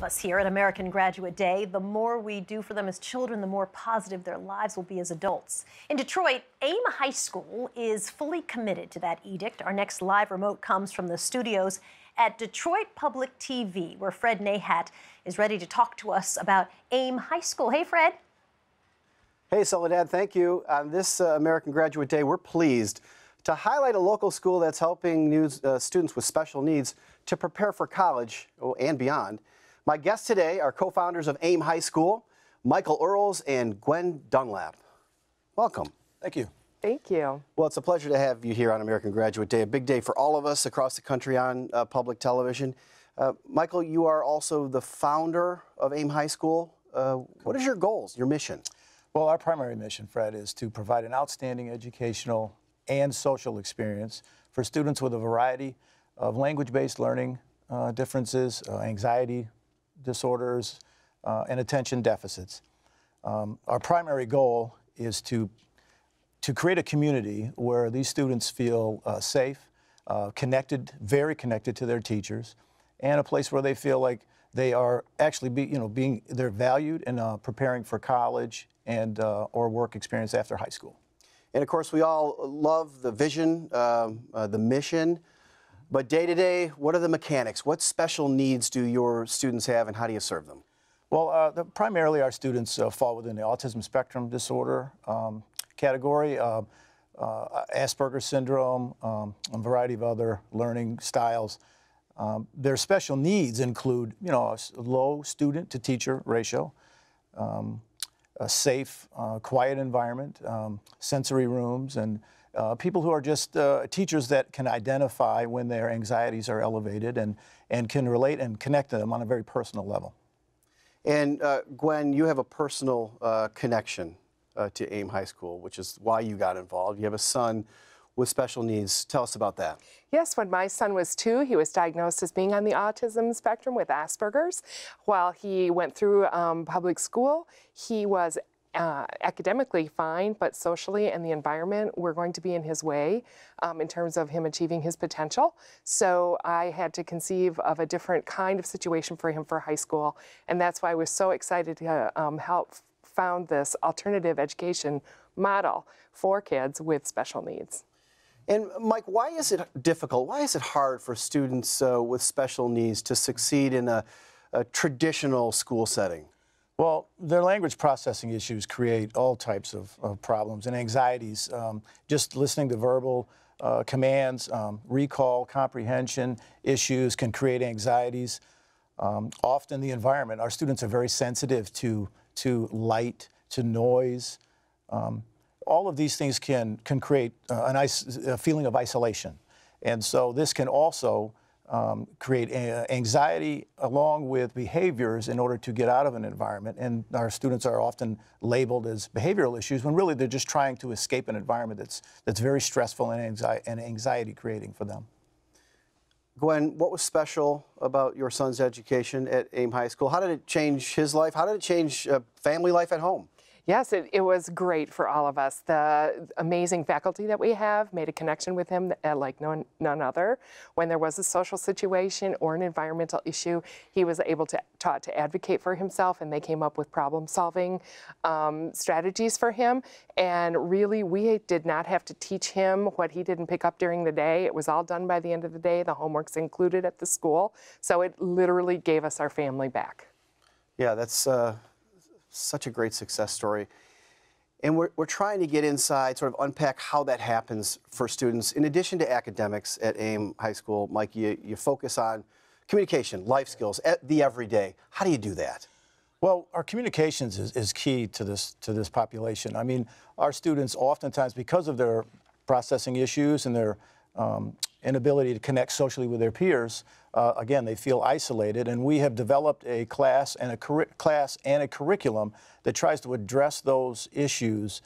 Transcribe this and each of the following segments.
Us here at American Graduate Day, the more we do for them as children, the more positive their lives will be as adults. In Detroit, AIM High School is fully committed to that edict. Our next live remote comes from the studios at Detroit Public TV, where Fred Nahhat is ready to talk to us about AIM High School. Hey, Fred. Hey, Soledad, thank you. On this American Graduate Day, we're pleased to highlight a local school that's helping students with special needs to prepare for college and beyond. My guests today are co-founders of AIM High School, Michael Earls and Gwen Dunlap. Welcome. Thank you. Thank you. Well, it's a pleasure to have you here on American Graduate Day, a big day for all of us across the country on public television. Michael, you are also the founder of AIM High School. What is your goals, your mission? Well, our primary mission, Fred, is to provide an outstanding educational and social experience for students with a variety of language-based learning differences, anxiety disorders, and attention deficits. Our primary goal is to create a community where these students feel safe, connected, very connected to their teachers, and a place where they feel like they are actually they're valued and preparing for college and or work experience after high school. And of course, we all love the vision, the mission. But day to day, what are the mechanics? What special needs do your students have, and how do you serve them? Well, primarily our students fall within the autism spectrum disorder category, Asperger syndrome, a variety of other learning styles. Their special needs include, a low student-to-teacher ratio, a safe, quiet environment, sensory rooms, and people who are just teachers that can identify when their anxieties are elevated and can relate and connect to them on a very personal level. And Gwen, you have a personal connection to AIM High School, which is why you got involved. You have a son with special needs. Tell us about that. Yes, when my son was 2, he was diagnosed as being on the autism spectrum with Asperger's. While he went through public school, he was academically fine, but socially and the environment were going to be in his way in terms of him achieving his potential. So I had to conceive of a different kind of situation for him for high school, and that's why I was so excited to help found this alternative education model for kids with special needs. And Mike, why is it difficult? Why is it hard for students with special needs to succeed in a traditional school setting? Well, their language processing issues create all types of problems and anxieties. Just listening to verbal commands, recall, comprehension issues can create anxieties. Often the environment, our students are very sensitive to light, to noise. All of these things can create a feeling of isolation. And so this can also create anxiety along with behaviors in order to get out of an environment. And our students are often labeled as behavioral issues when really they're just trying to escape an environment that's very stressful and anxiety creating for them. Gwen, what was special about your son's education at AIM High School? How did it change his life? How did it change family life at home? Yes, it was great for all of us. The amazing faculty that we have made a connection with him like none other. When there was a social situation or an environmental issue, he was taught to advocate for himself, and they came up with problem-solving strategies for him. And really, we did not have to teach him what he didn't pick up during the day. It was all done by the end of the day. The homework's included at the school. So it literally gave us our family back. Yeah, that's such a great success story. And we're trying to get inside, sort of unpack how that happens for students. In addition to academics at AIM High School, Mike, you focus on communication, life skills, the everyday. How do you do that? Well, our communications is key to this population. I mean, our students oftentimes, because of their processing issues and their inability to connect socially with their peers, again, they feel isolated, and we have developed a class and a curriculum that tries to address those issues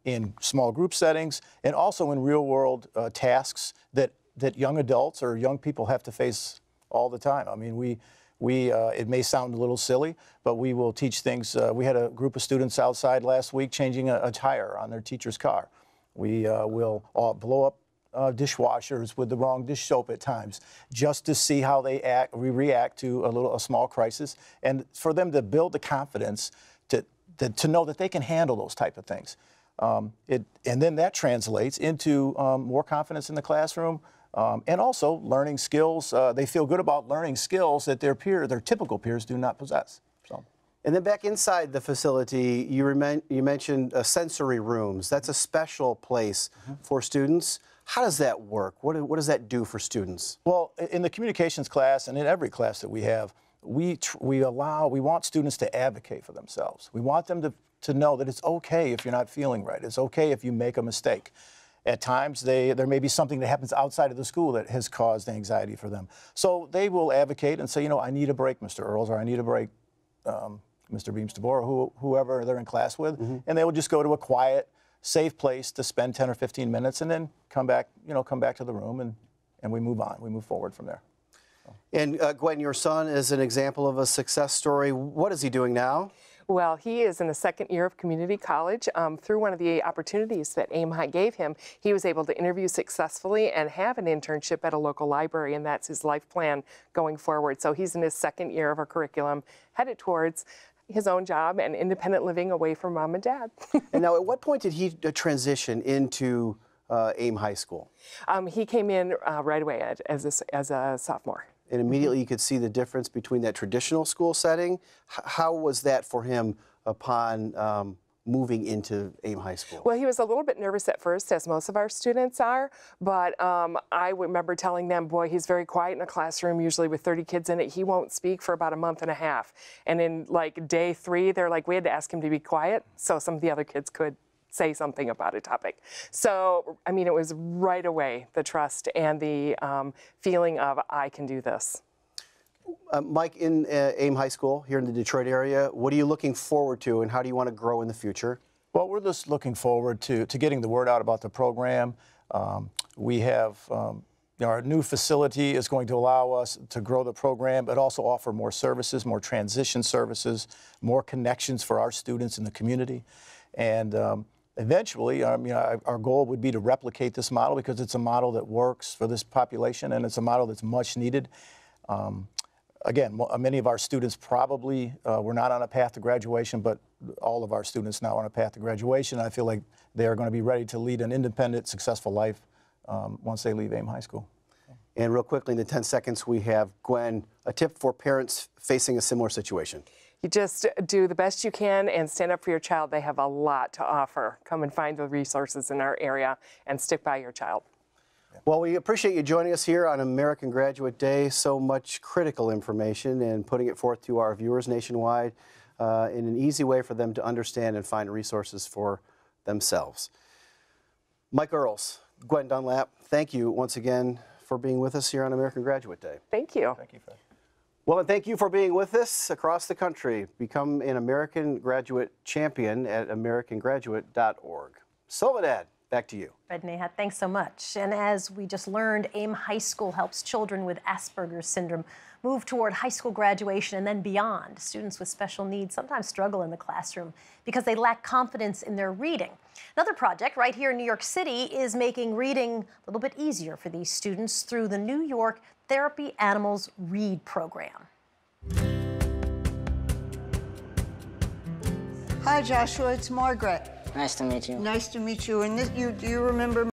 in small group settings and also in real-world tasks that young adults or young people have to face all the time. I mean, it may sound a little silly, but we will teach things. We had a group of students outside last week changing a tire on their teacher's car. We will blow up dishwashers with the wrong dish soap at times, just to see how they react to a small crisis, and for them to build the confidence to know that they can handle those type of things. And then that translates into more confidence in the classroom, and also learning skills. They feel good about learning skills that their typical peers do not possess. So. And then back inside the facility, you mentioned sensory rooms. That's a special place for students. How does that work? What does that do for students? Well, in the communications class and in every class that we have, we want students to advocate for themselves. We want them to know that it's okay if you're not feeling right. It's okay if you make a mistake. At times, there may be something that happens outside of the school that has caused anxiety for them. So they will advocate and say, you know, I need a break, Mr. Earls, or I need a break, Mr. Beams-DeBoer, or whoever they're in class with, and they will just go to a quiet, safe place to spend 10 or 15 minutes, and then come back to the room, and we move on. We move forward from there. And Gwen, your son is an example of a success story. What is he doing now? Well, he is in the second year of community college. Through one of the opportunities that Nahhat gave him, he was able to interview successfully and have an internship at a local library, and that's his life plan going forward. So he's in his second year of our curriculum, headed towards his own job and independent living away from mom and dad. And now, at what point did he transition into AIM High School? He came in right away as a sophomore. And immediately you could see the difference between that traditional school setting. How was that for him upon moving into AIM High School? Well, he was a little bit nervous at first, as most of our students are, but I remember telling them, boy, he's very quiet in a classroom, usually with 30 kids in it. He won't speak for about a month and a half. And in like day 3, they're like, we had to ask him to be quiet so some of the other kids could say something about a topic. So, I mean, it was right away, the trust and the feeling of, I can do this. Mike, in AIM High School here in the Detroit area, what are you looking forward to, and how do you want to grow in the future? Well, we're just looking forward to getting the word out about the program. We have our new facility is going to allow us to grow the program, but also offer more services, more transition services, more connections for our students in the community. And eventually, our goal would be to replicate this model, because it's a model that works for this population, and it's a model that's much needed. Again, many of our students probably were not on a path to graduation, but all of our students now are on a path to graduation. I feel like they are going to be ready to lead an independent, successful life once they leave AIM High School. And real quickly, in the 10 seconds we have, Gwen, a tip for parents facing a similar situation. You just do the best you can and stand up for your child. They have a lot to offer. Come and find the resources in our area and stick by your child. Well, we appreciate you joining us here on American Graduate Day. So much critical information and putting it forth to our viewers nationwide in an easy way for them to understand and find resources for themselves. Mike Earls, Gwen Dunlap, thank you once again for being with us here on American Graduate Day. Thank you. Thank you, Fred. Well, and thank you for being with us across the country. Become an American Graduate champion at americangraduate.org. Soledad, back to you. Fred, Nahhat, thanks so much. And as we just learned, AIM High School helps children with Asperger's syndrome move toward high school graduation and then beyond. Students with special needs sometimes struggle in the classroom because they lack confidence in their reading. Another project right here in New York City is making reading a little bit easier for these students through the New York Therapy Animals Read program. Hi, Joshua. It's Margaret. Nice to meet you. Nice to meet you. And do you remember